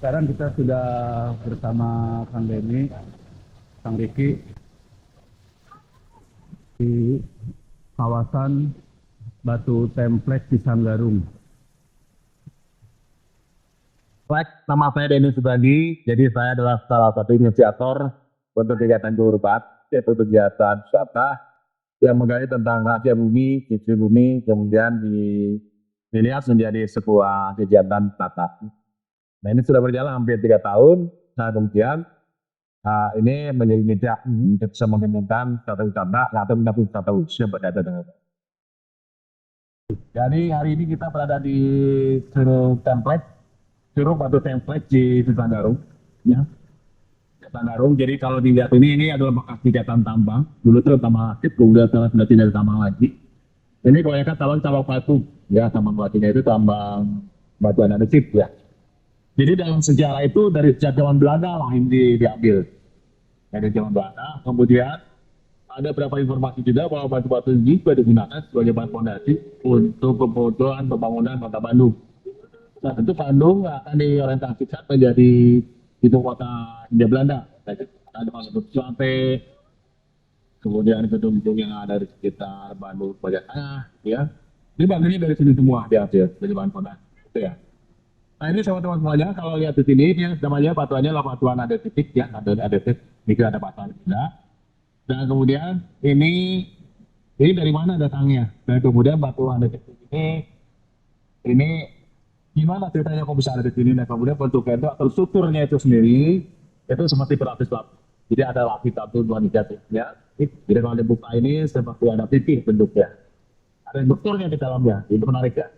Sekarang kita sudah bersama Kang Denny, Kang Riki di kawasan Batu Templek di Sanggarung. Baik, nama saya Denny Subandi. Jadi saya adalah salah satu inisiator untuk kegiatan Jurbat, yaitu kegiatan wisata yang menggali tentang rahasia bumi, ciri bumi, kemudian dilihat menjadi sebuah kegiatan tata. Nah ini sudah berjalan hampir 3 tahun. Nah kemudian ini menjadi media untuk bisa mengembangkan wisata wisata atau wisata yang berkaitan dengan. Jadi hari ini kita berada di Curug Templek, Curug Batu Templek di Sanggarung. Ya. Sanggarung. Jadi kalau dilihat ini adalah bekas kegiatan tambang. Dulu itu tambang aktif, kemudian sudah tidak tambang lagi. Ini kebanyakan tambang batu. Ya, tambang batunya itu tambang batu andesit ya. Jadi dalam sejarah itu dari sejak zaman Belanda lah ini diambil. Dari zaman Belanda, kemudian ada beberapa informasi juga bahwa batu-batu ini juga digunakan sebagai bahan fondasi untuk pembangunan kota Bandung. Nah tentu Bandung akan diorientasikan menjadi ibu kota Hindia Belanda. Ada masuk sampai kemudian gedung-gedung yang ada di sekitar Bandung bagian tengah, ya. Jadi Bandungnya dari sini semua diambil dari bahan fondasi, itu ya. Nah ini teman-teman semuanya kalau lihat di sini ini namanya batuannya adalah batuan andesitik ya, andesit. Ini ada batuan juga. Dan kemudian ini dari mana datangnya? Dan kemudian batuan andesitik ini gimana ceritanya kok bisa ada di sini? Nah kemudian bentuknya itu atau strukturnya itu sendiri itu seperti berlapis-lapis. Jadi ada lapis satu dua tiga ya. Jadi kalau dibuka ini seperti ada pipih bentuknya. Ada strukturnya di dalamnya. Itu menarik ya.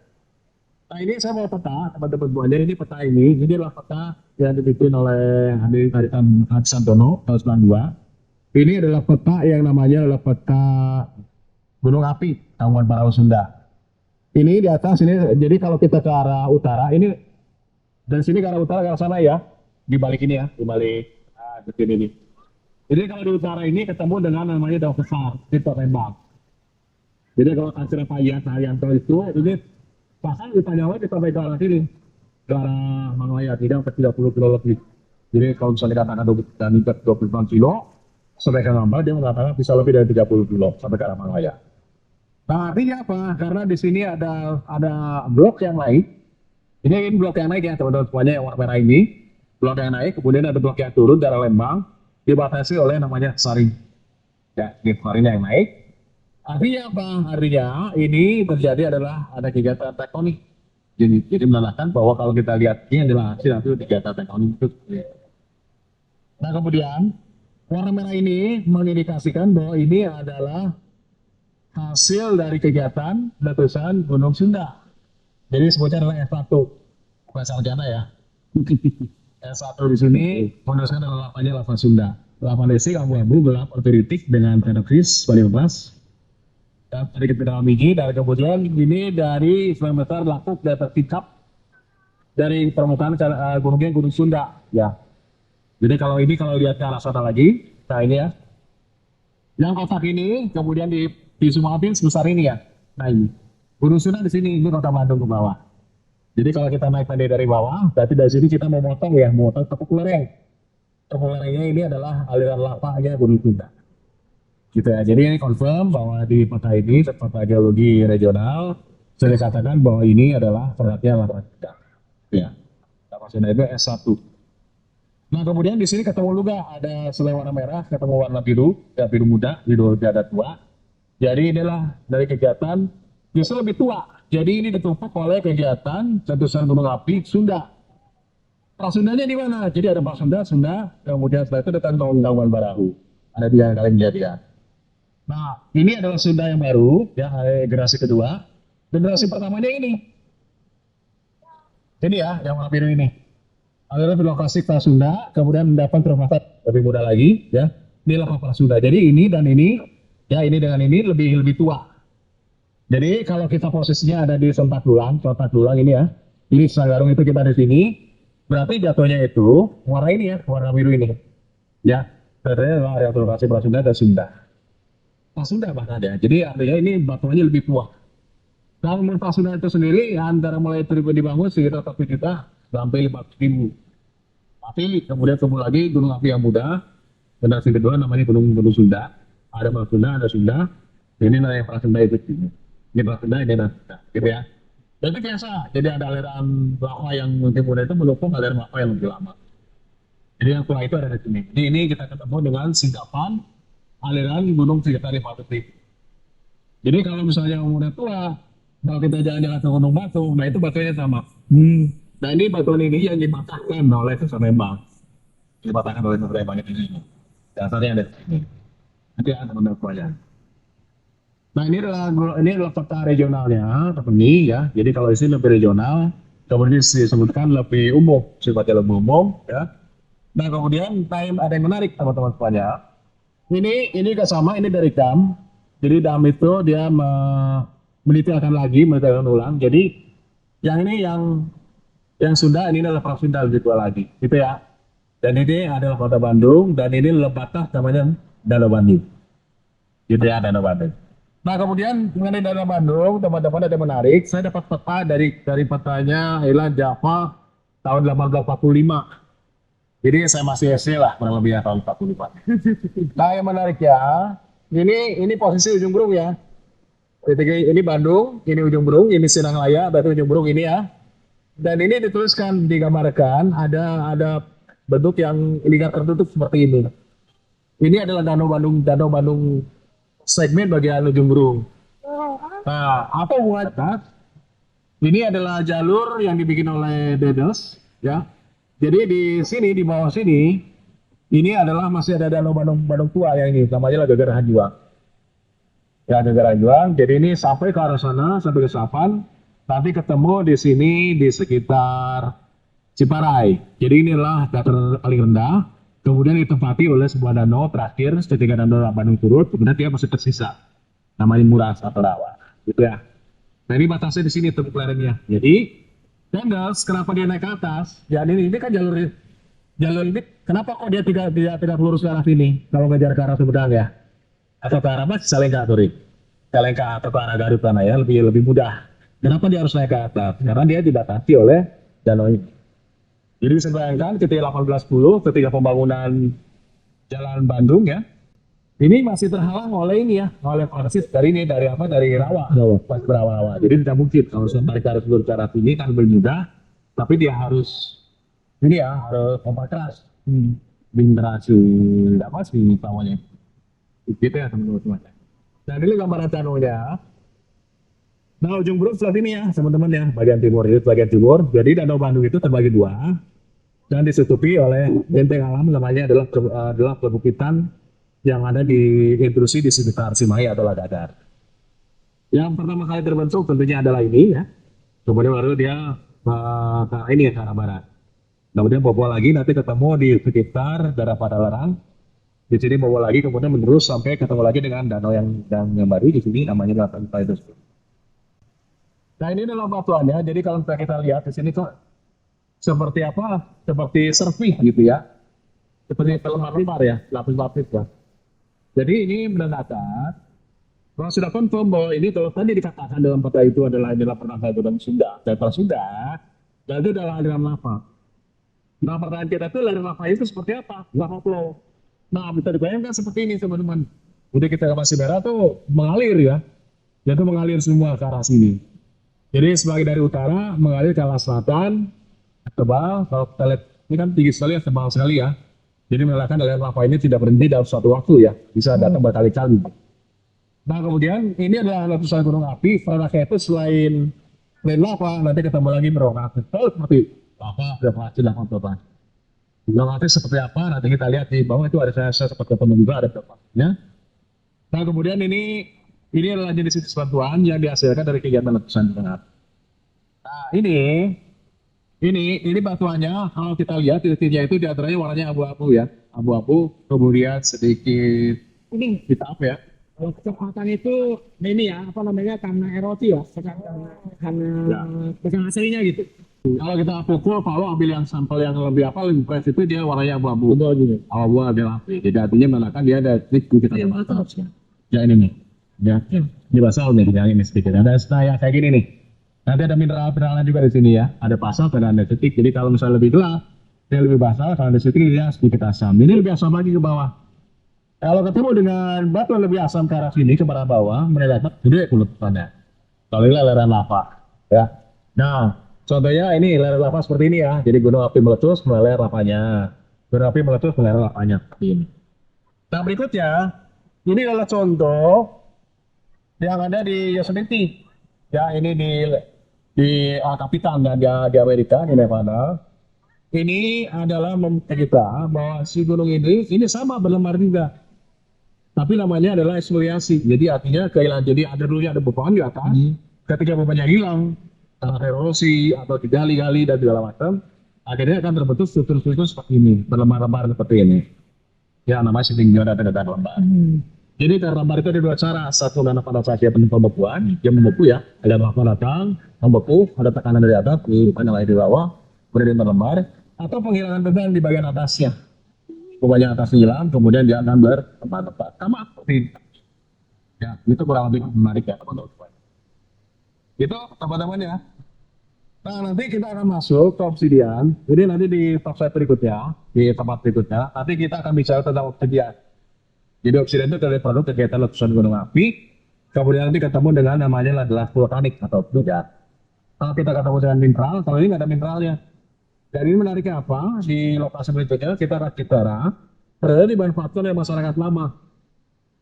Nah ini saya mau peta, teman-teman semuanya, ini peta ini adalah peta yang dibikin oleh Hadi Santono tahun 92. Ini adalah peta yang namanya adalah peta Gunung Api, Tahuan Parau Sunda. Ini di atas ini, jadi kalau kita ke arah utara ini, dan sini ke arah utara ke arah sana ya, di balik ini ya, di balik ke sini ini. Jadi kalau di utara ini ketemu dengan namanya Daun Besar, di Lembang. Jadi kalau Kasir Payat Haryanto itu ini bahkan kita jauh kita sampai ke arah sini, ke arah Mangwaya, tidak 30 kilo lebih. Jadi kalau misalnya dikatakan dan 20 kilo, sampai ke Ngambal dia mengatakan bisa lebih dari 30 kilo sampai ke arah Mangwaya. Nah artinya apa? Karena di sini ada blok yang naik. Ini blok yang naik ya teman-teman semuanya yang warna merah ini. Blok yang naik, kemudian ada blok yang turun dari Lembang, dibatasi oleh namanya Saring. Ya, ini Saringnya yang naik. Artinya apa? Artinya ini terjadi adalah ada kegiatan tektonik. Jadi menandakan bahwa kalau kita lihat ini adalah hasil kegiatan tektonik itu. Nah kemudian warna merah ini mengindikasikan bahwa ini adalah hasil dari kegiatan letusan Gunung Sunda. Jadi sebutnya adalah S1. Bukan sarjana ya. S1 di sini meneruskan adalah lapanya lava Sunda. Lava desi abu-abu gelap otoritik dengan tenokris pada kelas. Dan sedikit dalam ini, dan kemudian ini dari Islam besar lakuk dan tertikap dari permukaan Gunung Sunda ya. Jadi kalau lihat ke arah sana lagi, nah ini ya, yang kotak ini kemudian disumatin sebesar ini ya. Nah ini Gunung Sunda di sini, ini kota Bandung ke bawah. Jadi kalau kita naik dari bawah, berarti dari sini kita mau motong tepuk lereng. Tepuk lerengnya ini adalah aliran lavanya Gunung Sunda. Gitu ya. Jadi ini confirm bahwa di peta ini, peta geologi regional, saya dikatakan bahwa ini adalah ternyata lava Sunda. Ya, lava Sunda itu S1. Nah kemudian di sini ketemu juga ada selain warna merah, ketemu warna biru, ya biru muda, biru ada tua. Jadi inilah dari kegiatan justru lebih tua. Jadi ini ditumpak oleh kegiatan letusan gunung api Sunda. Prasundanya di mana? Jadi ada Prasunda, Sunda, kemudian setelah itu datang Tonggawan Barahu. Ada tiga yang kalian lihat ya. Nah, ini adalah Sunda yang baru, ya, generasi kedua. Generasi pertamanya ini. Ini ya, yang warna biru ini. Adalah film klasik Prasunda, kemudian mendapat termasuk lebih muda lagi, ya. Ini adalah Prasunda. Jadi ini dan ini, ya ini dengan ini lebih lebih tua. Jadi kalau kita posisinya ada di Sontak Tulang ini ya. Ini Sanggarung itu kita di sini. Berarti jatuhnya itu warna ini ya, warna biru ini. Ya, katanya adalah area lokasi Prasunda dan Sunda. Prasunda bahkan ya. Jadi artinya ini batuannya lebih tua. Kalau menurut Prasunda itu sendiri ya, antara mulai dibangun sekitar 1 juta sampai 500.000. Tapi kemudian tumbuh lagi gunung api yang muda. Generasi kedua namanya Gunung Sunda. Ada Prasunda, ada Sunda. Ini yang Prasunda itu. Ini Prasunda, ini Sunda. Gitu ya. Jadi biasa. Jadi ada aliran lava yang muda itu mendukung aliran lava yang lebih lama. Jadi yang tua itu ada di sini. Jadi ini kita ketemu dengan singkapan aliran gunung sekitar 500.000. Jadi kalau misalnya umurnya tua, kalau kita jalan-jalan ke Gunung Batu, nah itu batunya sama. Nah ini batuan ini yang dipatahkan oleh Sesarembang. Dipatahkan oleh Sesarembang ini. Dasarnya ada di sini. Nanti ada teman-teman. Nah ini adalah peta regionalnya, teman ini ya. Jadi kalau di sini lebih regional, kemudian disebutkan lebih umum, sifatnya lebih umum ya. Nah kemudian ada yang menarik teman-teman semuanya. Ini gak sama, ini dari dam. Jadi dam itu dia menitiakan ulang. Jadi yang ini yang Sunda ini adalah Prasunda lebih tua lagi, gitu ya. Dan ini adalah kota Bandung dan ini lebatah namanya Danau Bandung. Gitu ya, Danau Bandung. Nah kemudian mengenai Danau Bandung, teman-teman ada menarik. Saya dapat peta dari petanya Hilang Java tahun 1845. Jadi saya masih SD lah, kurang lebih ya, tahun 45. Nah yang menarik ya, ini posisi ujung burung ya. Ini Bandung, ini ujung burung, ini Sinanglaya, berarti ujung burung ini ya. Dan ini dituliskan, digambarkan ada bentuk yang lingkar tertutup seperti ini. Ini adalah Danau Bandung segmen bagian ujung burung. Nah, apa hubungannya? Ini adalah jalur yang dibikin oleh Dedes, ya. Jadi di sini, di bawah sini, ini adalah masih ada Danau Bandung tua yang ini, namanya Gagarahan Juang. Ya, Gagarahan Juang. Jadi ini sampai ke arah sana, sampai ke Sapan, nanti ketemu di sini di sekitar Ciparai. Jadi inilah dataran paling rendah, kemudian ditempati oleh sebuah danau terakhir, ketika Danau Bandung turut, kemudian dia masih tersisa, namanya Muras atau Rawa, gitu ya. Nah ini batasnya di sini tepuk lerengnya. Jadi Dendels, kenapa dia naik ke atas? Ya ini kan jalur ini. Kenapa kok dia tidak lurus ke arah sini? Kalau ngejar ke arah Sumedang ya, atau ke arah mas Salengka, Salengka atau ke arah Garut sana ya, lebih mudah. Kenapa dia harus naik ke atas? Karena dia dibatasi oleh danau ini. Jadi bisa bayangkan ketika 1810, ketika pembangunan Jalan Bandung ya, ini masih terhalang oleh ini ya, oleh persis dari Rawa, pas berawa-awa. Jadi tidak mungkin kalau sampai ke arah secara sini kan lebih mudah, tapi dia harus ini ya, harus pompa keras. Binterasi apa sih namanya? Gitu ya teman-teman. Dan ini gambaran danaunya. Nah, ujung burung sebelah sini ya, teman-teman ya, bagian timur. Jadi Danau Bandung itu terbagi dua dan ditutupi oleh benteng alam, namanya adalah perbukitan yang ada di intrusi di sekitar Cimahi atau Ladadar. Yang pertama kali terbentuk tentunya adalah ini ya. Kemudian baru dia ke arah barat. Kemudian bobol lagi nanti ketemu di sekitar daerah Padalarang. Di sini bobol lagi kemudian menerus sampai ketemu lagi dengan danau yang baru di sini namanya adalah itu. Nah ini adalah batuannya. Jadi kalau kita lihat di sini tuh seperti apa? Seperti serpih gitu ya. Seperti pelempar ya, lapis-lapis ya. Jadi ini menandakan kalau sudah confirm bahwa ini kalau tadi dikatakan dalam peta itu adalah pernah dan Sunda, daerah Sunda, dan itu adalah aliran lava. Nah pertanyaan kita itu aliran lava itu seperti apa? Lava flow. Nah bisa dibayangkan seperti ini teman-teman. Udah kita masih merah tuh mengalir ya. Dia tuh mengalir semua ke arah sini. Jadi sebagai dari utara mengalir ke arah selatan, tebal. Kalau kita lihat ini kan tinggi sekali ya, tebal sekali ya. Jadi menandakan aliran lava ini tidak berhenti dalam suatu waktu ya, bisa datang berkali-kali. Nah kemudian ini adalah letusan gunung api. Pada itu selain lava nanti ketemu lagi merongak. Seperti lava sudah pasti lava total. Lava nanti seperti apa? Nanti kita lihat di bawah itu ada saya seperti teman juga ada berapanya. Nah kemudian ini adalah jenis situs batuan yang dihasilkan dari kegiatan letusan berat. Nah ini batuannya kalau kita lihat titiknya itu di antaranya warnanya abu-abu ya, abu-abu kemudian sedikit Ini hitam ya. kalau kecepatan itu ini ya apa namanya karena erosi ya, bukan karena Ya. bukan aslinya gitu. Kalau kita pukul, kalau ambil yang sampel yang lebih apa lebih fresh itu dia warnanya abu-abu. Betul. Abu-abu agak api. Jadi artinya menandakan dia ada titik kita Yang dapat. atas ya. Ya ini nih. Ya. Ini basal nih, yang ini sedikit. Ada yang kayak gini nih. Nanti ada mineral-mineralnya juga di sini ya. Ada basal dan ada titik. Jadi kalau misalnya lebih gelap, dia lebih basal. Kalau ada titik dia sedikit asam. Ini lebih asam lagi ke bawah. Kalau ketemu dengan batu yang lebih asam ke arah sini ke arah bawah, menandakan gede letusannya. Kalau ini leleran lava, ya. Nah, contohnya ini leleran lava seperti ini ya. Jadi gunung api meletus, meleleh lavanya. Gunung api meletus, meleleh lavanya. Ini. Nah berikutnya, ini adalah contoh yang ada di Yosemite. Ya, ini di Capitan dan di Amerika, di Nevada. Ini adalah membuktikan kita bahwa si gunung ini sama berlembar juga. Tapi namanya adalah eksfoliasi. Jadi artinya kehilangan. Jadi ada dulunya ada beban di atas. Ketika bebannya hilang, karena erosi atau digali-gali dan segala macam, akhirnya akan terbentuk struktur-struktur seperti ini, berlembar-lembar seperti ini. Ya, namanya sedingnya ada tanda lembar. Jadi terlembar itu ada dua cara. Satu karena pada saat dia penuh pembekuan, dia membeku ya. Ada lava datang, membeku, ada tekanan dari atas, di yang lain di bawah, kemudian berlembar. Atau penghilangan beban di bagian atasnya. Bebannya atas hilang, kemudian dia akan bertempat-tempat. Sama seperti ini. Ya, itu kurang lebih menarik ya teman-teman. Itu teman-teman ya. Nah, nanti kita akan masuk ke obsidian. Jadi nanti di talk slide berikutnya, di tempat berikutnya, nanti kita akan bicara tentang obsidian. Jadi obsidian itu dari produk kegiatan letusan gunung api. Kemudian nanti ketemu dengan namanya adalah vulkanik atau obsidian. Kalau kita ketemu dengan mineral, kalau ini nggak ada mineralnya. Dan ini menariknya apa? Di lokasi berikutnya kita rakitara ternyata dimanfaatkan oleh masyarakat lama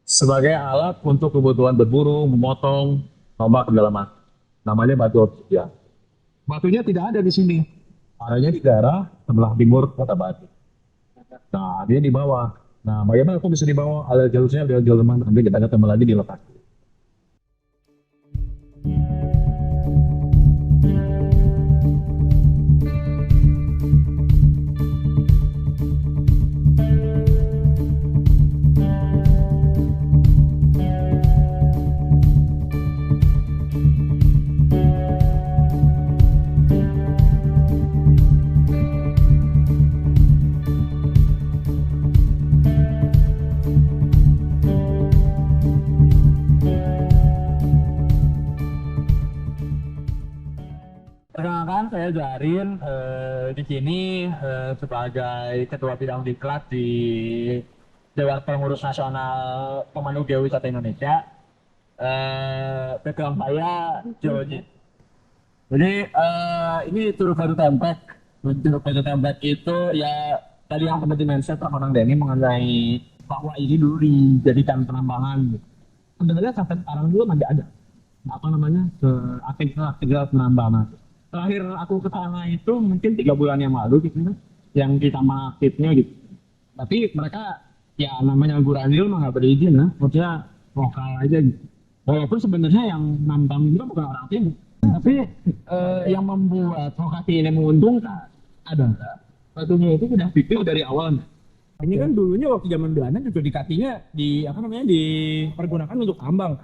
sebagai alat untuk kebutuhan berburu, memotong, tombak kedalaman. Namanya batu obsidian. Batunya tidak ada di sini. Adanya di daerah sebelah timur kota Batu. Nah, dia di bawah. Nah, bagaimana aku bisa di bawah? Ada jalurnya, ada jalur mana? Nanti kita ketemu lagi di lokasi. Perkenalkan saya Zarin di sini sebagai Ketua Bidang Diklat di Dewan Pengurus Nasional Pemandu Geowisata Indonesia. Background saya geologi. Jadi ini Curug Batu Templek. Curug Batu Templek itu ya tadi yang seperti mention orang Denny mengenai bahwa ini dulu dijadikan penambangan. Sebenarnya sampai sekarang dulu masih ada apa namanya aktivitas penambangan. Terakhir aku ke sana itu mungkin 3 bulan yang lalu gitu yang kita aktifnya gitu. Tapi mereka ya namanya Guranil mah nggak berizin lah, maksudnya lokal aja gitu. Walaupun sebenarnya yang nambang juga bukan orang timur, tapi yang membuat lokasi ini menguntungkan ada batunya itu sudah pikir dari awal. Ini kan dulunya waktu zaman Belanda juga dikasihnya di apa namanya dipergunakan untuk tambang.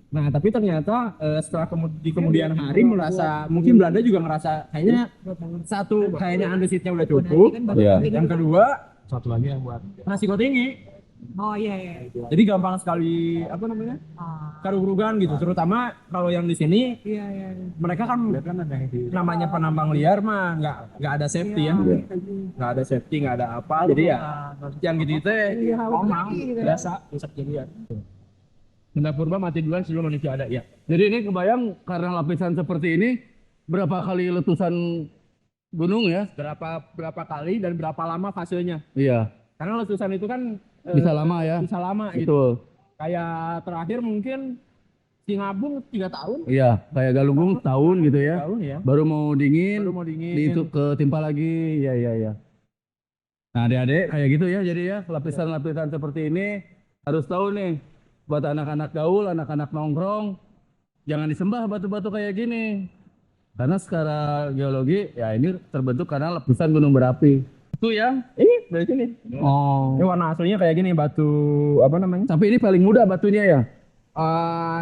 Nah, tapi ternyata setelah di kemudian hari merasa mungkin Belanda juga ngerasa kayaknya satu kayaknya andesitnya udah cukup. Iya. Yang kedua Satu lagi yang buat resiko tinggi. Oh iya. Jadi gampang sekali apa namanya? Karung-karungan gitu. Terutama kalau yang di sini Iya. mereka kan namanya penambang liar mah nggak ada safety ya. Nggak ada safety, nggak ada apa. Jadi ya yang gitu teh omang biasa rusak jadian. Benda purba mati duluan sebelum manusia ada ya. Jadi ini kebayang karena lapisan seperti ini berapa kali letusan gunung ya? Berapa kali dan berapa lama fasenya? Iya, Karena letusan itu kan bisa lama ya. bisa lama gitu. Betul. Kayak terakhir mungkin Sinabung 3 tahun. Iya, kayak Galunggung tahun gitu ya. Tahun ya. Baru mau dingin, Baru mau dingin. itu ketimpa lagi. Iya, iya, iya. Nah, adik-adik kayak gitu ya. Jadi ya, lapisan-lapisan seperti ini harus tahu nih buat anak-anak gaul, anak-anak nongkrong, jangan disembah batu-batu kayak gini. Karena secara geologi ya ini terbentuk karena lapisan gunung berapi. Itu ya. Ini dari sini. Oh. Ini warna aslinya kayak gini, batu apa namanya? Tapi ini paling muda batunya ya.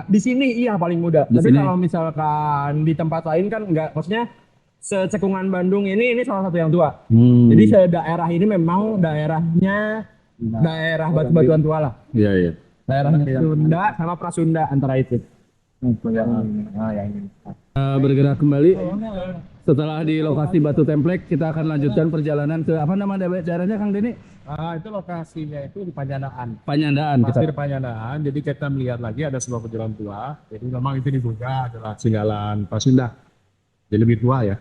Di sini iya paling muda. Di Tapi sini? kalau misalkan di tempat lain kan enggak, maksudnya secekungan Bandung ini salah satu yang tua. Jadi daerah ini memang daerahnya daerah batu-batuan tua lah. Iya, iya. Daerahnya Sunda sama Prasunda antara itu. Bergerak kembali setelah di lokasi Batu Templek, kita akan lanjutkan perjalanan ke apa nama daerahnya Kang Deni? Itu lokasinya itu di Panjandaan. Panyandaan. Pasti di Panjandaan. Jadi kita melihat lagi ada sebuah kejuaraan tua. Jadi memang itu diduga adalah singgalan Pasundan. Jadi lebih tua ya.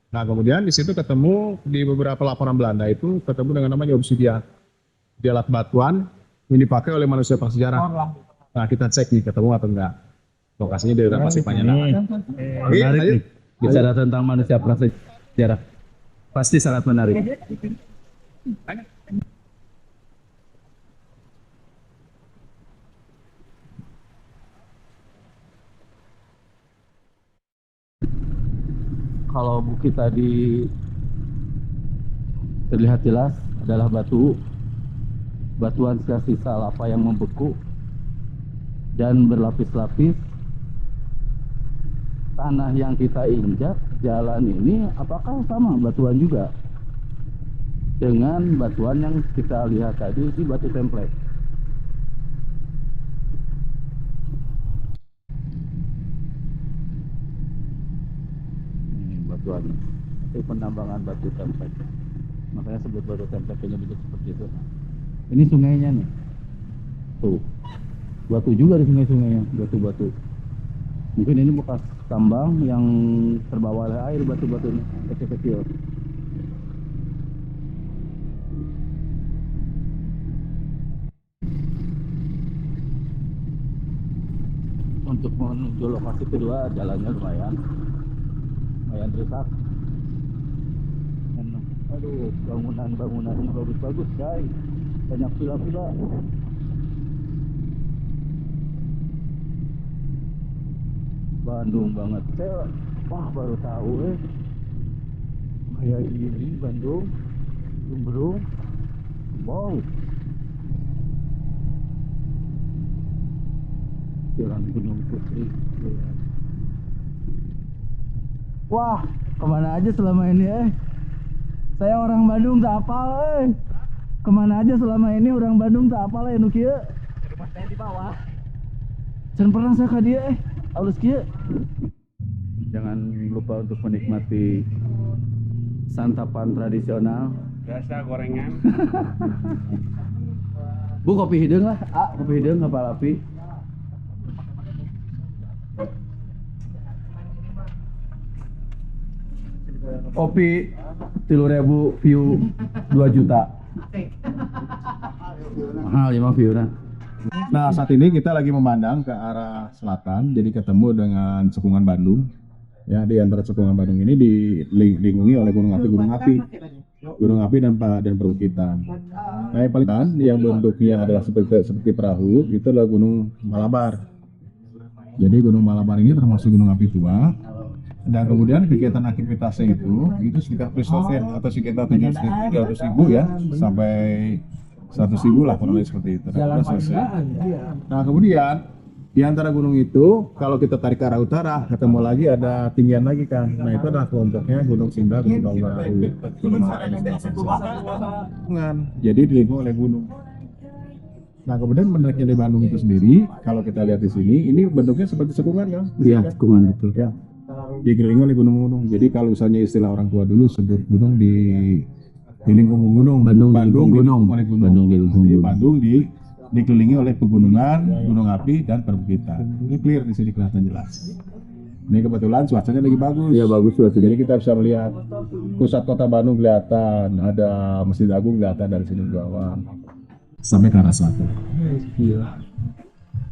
Nah kemudian di situ ketemu di beberapa laporan Belanda itu ketemu dengan namanya obsidian. Di alat batuan ini dipakai oleh manusia prasejarah. Nah kita cek nih ketemu atau enggak. Lokasinya di daerah Pasir Panjandaan. Menarik nih. Bicara tentang manusia prasejarah. Pasti sangat menarik. Kalau bukit tadi terlihat jelas adalah batuan sisa lava yang membeku dan berlapis-lapis. Tanah yang kita injak, jalan ini apakah sama batuan juga dengan batuan yang kita lihat tadi di Batu Templek? Ini batuan, itu penambangan Batu Templek. Makanya sebut Batu Templek punya bentuk seperti itu. Ini sungainya nih. Tuh. Batu juga di sungai-sungainya, batu-batu. Mungkin ini bekas tambang yang terbawa oleh air, batu-batunya kecil-kecil. Untuk menuju lokasi kedua jalannya lumayan rusak. Aduh, bangunannya bagus-bagus guys, banyak villa-villa. Bandung banget, saya baru tahu kayak gini Bandung, Jemberung, wow. Jalan Gunung Putri. Wah, kemana aja selama ini Saya orang Bandung tak apal Kemana aja selama ini orang Bandung tak apal nu kieu. Rumah saya di bawah. Jangan pernah saya ke dia halus kieu. Jangan lupa untuk menikmati santapan tradisional. Biasa gorengan. Bu, kopi hidung lah. Kopi hidung kapal api. Kopi 3.000 view 2 juta. Mahal ya mah view nah. Nah saat ini kita lagi memandang ke arah selatan, jadi ketemu dengan cekungan Bandung. Ya di antara cekungan Bandung ini dilingkungi oleh gunung api dan perbukitan. Nah yang paling yang bentuknya adalah seperti perahu itu adalah Gunung Malabar. Jadi Gunung Malabar ini termasuk gunung api tua. Dan kemudian kegiatan aktivitasnya itu sekitar Christopher atau sekitar 300.000 ya sampai 100.000 lah kurang lebih seperti itu. Nah kemudian di antara gunung itu kalau kita tarik ke arah utara ketemu lagi ada tinggian lagi kan. Nah itu adalah kelompoknya Gunung Sinda, Gunung Tanggaru, Gunung Marapi. Jadi dilingkupi oleh gunung. Nah kemudian menariknya di Bandung itu sendiri kalau kita lihat di sini ini bentuknya seperti cekungan kan? Iya, cekungan betul. Ya. Dikelilingi oleh gunung-gunung. Jadi kalau misalnya istilah orang tua dulu sebut gunung di lingkungan gunung, Bandung dikelilingi oleh pegunungan, gunung api dan perbukitan. Ini clear di sini kelihatan jelas. Ini kebetulan cuacanya lagi bagus. Iya bagus cuaca. Jadi kita bisa melihat pusat kota Bandung kelihatan, ada Masjid Agung kelihatan dari sini ke bawah sampai ke arah selatan.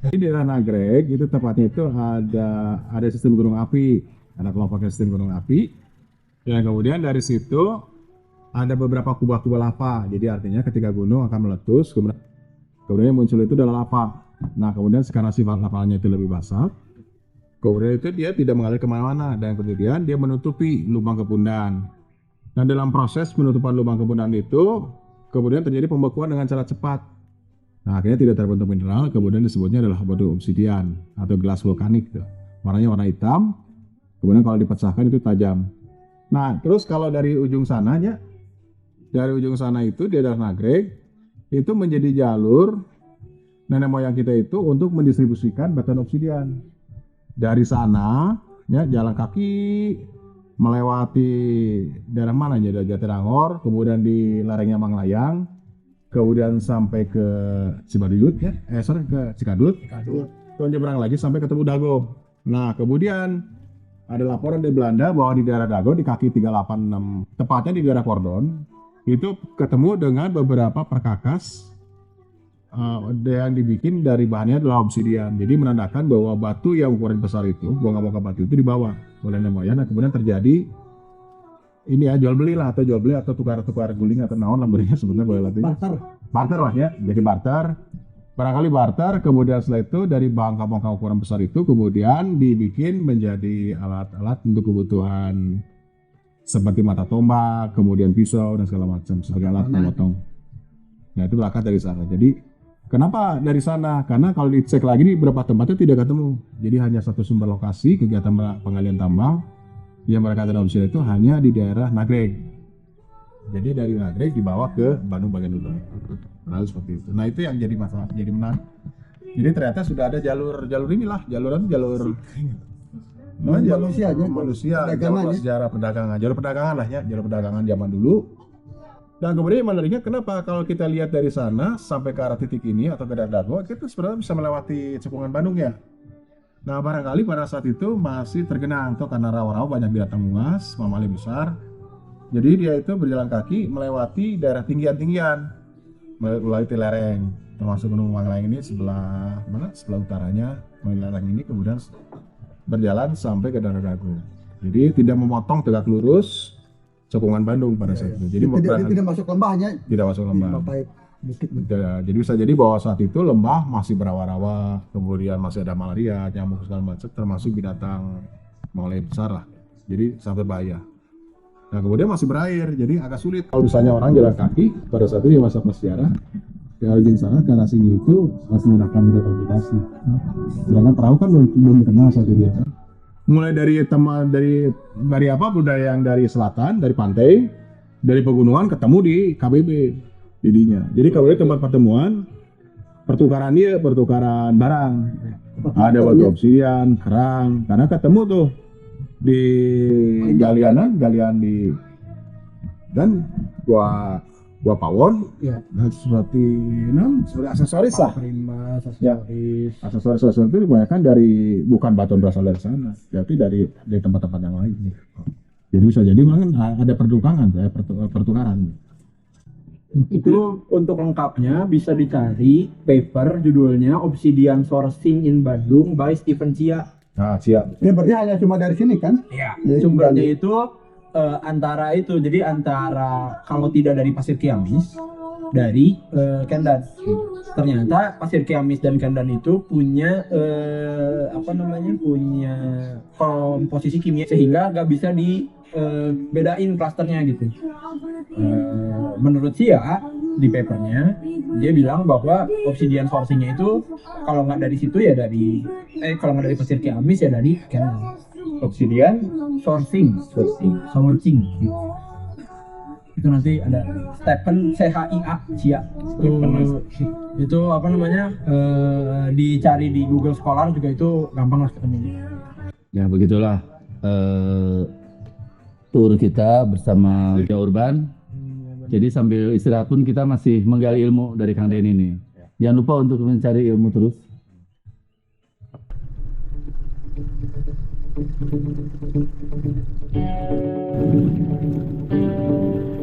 Di daerah Nagreg itu tepatnya itu ada sistem gunung api, ada kelompok sistem gunung api. Dan kemudian dari situ ada beberapa kubah-kubah lava. Jadi artinya ketika gunung akan meletus, kemudian muncul itu adalah lava. Nah kemudian karena sifat lavanya itu lebih basah, kemudian itu dia tidak mengalir kemana-mana dan kemudian dia menutupi lubang kepundan. Nah dalam proses penutupan lubang kepundan itu, kemudian terjadi pembekuan dengan cara cepat. Nah akhirnya tidak terbentuk mineral, kemudian disebutnya adalah batu obsidian atau gelas vulkanik. Warnanya warna hitam, kemudian kalau dipecahkan itu tajam. Nah terus kalau dari ujung sananya, dari ujung sana itu di daerah Nagreg, itu menjadi jalur nenek moyang kita itu untuk mendistribusikan batuan obsidian. Dari sana, ya jalan kaki melewati daerah mana ya, dari Jatinangor, kemudian di lerengnya Manglayang, kemudian sampai ke Cibaduyut ya, ke Cikadut, kemudian nyebrang lagi sampai ketemu Dago. Nah kemudian ada laporan dari Belanda bahwa di daerah Dago di kaki 386, tepatnya di daerah Kordon, itu ketemu dengan beberapa perkakas yang dibikin dari bahannya adalah obsidian. Jadi menandakan bahwa batu yang ukuran besar itu, bongkah-bongkah batu itu dibawa oleh nenek moyang. Nah, kemudian terjadi ini ya jual beli lah, atau tukar-tukar guling atau naon lah berinya sebenarnya boleh latih. Barter lah ya. Jadi barter. Barangkali barter, kemudian setelah itu dari bongkah-bongkah ukuran besar itu kemudian dibikin menjadi alat-alat untuk kebutuhan seperti mata tombak, kemudian pisau dan segala macam sebagai alat memotong. Nah itu berangkat dari sana. Jadi kenapa dari sana? Karena kalau dicek lagi di beberapa tempatnya tidak ketemu. Jadi hanya satu sumber lokasi kegiatan penggalian tambang yang mereka tanam obsidian itu hanya di daerah Nagreg. Jadi dari Nagreg dibawa ke Bandung bagian dulu. Lalu seperti itu. Nah itu yang jadi masalah, jadi menarik. Jadi ternyata sudah ada jalur inilah, jalur manusia aja, jalur sejarah perdagangan, jalur perdagangan lah ya, jalur perdagangan zaman dulu. Dan kemudian menariknya kenapa kalau kita lihat dari sana sampai ke arah titik ini atau ke daerah Dago, kita sebenarnya bisa melewati cekungan Bandung ya. Nah barangkali pada saat itu masih tergenang tuh karena rawa-rawa banyak binatang buas, mamalia besar. Jadi dia itu berjalan kaki melewati daerah tinggian-tinggian, melalui lereng, termasuk Gunung Manglayang ini sebelah utaranya, lereng ini kemudian berjalan sampai ke daerah Dago. Jadi tidak memotong tegak lurus cekungan Bandung pada saat itu. Jadi tidak masuk lembahnya. Tidak masuk lembah. Jadi bisa jadi bahwa saat itu lembah masih berawa-rawa, kemudian masih ada malaria, nyamuk segala macam, termasuk binatang mamalia besar lah. Jadi sangat berbahaya. Nah kemudian masih berair, jadi agak sulit. Kalau misalnya orang jalan kaki pada saat itu di masa prasejarah, dari ujung sana ke arah sini itu harus menggunakan metode gravitasi. Sedangkan perahu kan belum dikenal saat itu ya kan. Mulai dari budaya yang dari selatan, dari pantai, dari pegunungan ketemu di KBB jadinya. Jadi KBB tempat pertemuan, pertukaran barang. Ada batu obsidian, kerang, karena ketemu tuh di galian di dan gua pawon ya, seperti aksesoris lah. Aksesoris itu kebanyakan bukan batuan berasal dari sana, tapi dari tempat-tempat yang lain. Jadi bisa jadi mungkin ada pertukaran. Itu untuk lengkapnya bisa dicari paper judulnya Obsidian Sourcing in Bandung by Stephen Chia. Nah, siap. Ya berarti hanya cuma dari sini kan? Iya. Sumbernya itu antara kalau tidak dari Pasir Kiamis, dari Kendan. Ternyata Pasir Kiamis dan Kendan itu punya punya komposisi kimia sehingga nggak bisa dibedain klasternya gitu. Menurut Sia di papernya dia bilang bahwa obsidian sourcingnya itu kalau nggak dari situ ya kalau nggak dari Pasir Kiamis ya dari Kendan. Obsidian sourcing. Itu nanti ada Stephen CHIA Cia itu dicari di Google Scholar juga itu gampang lah ketemu. Ya begitulah tur kita bersama Ria Urban. Jadi sambil istirahat pun kita masih menggali ilmu dari Kang Denny ini. Jangan lupa untuk mencari ilmu terus. Thank you.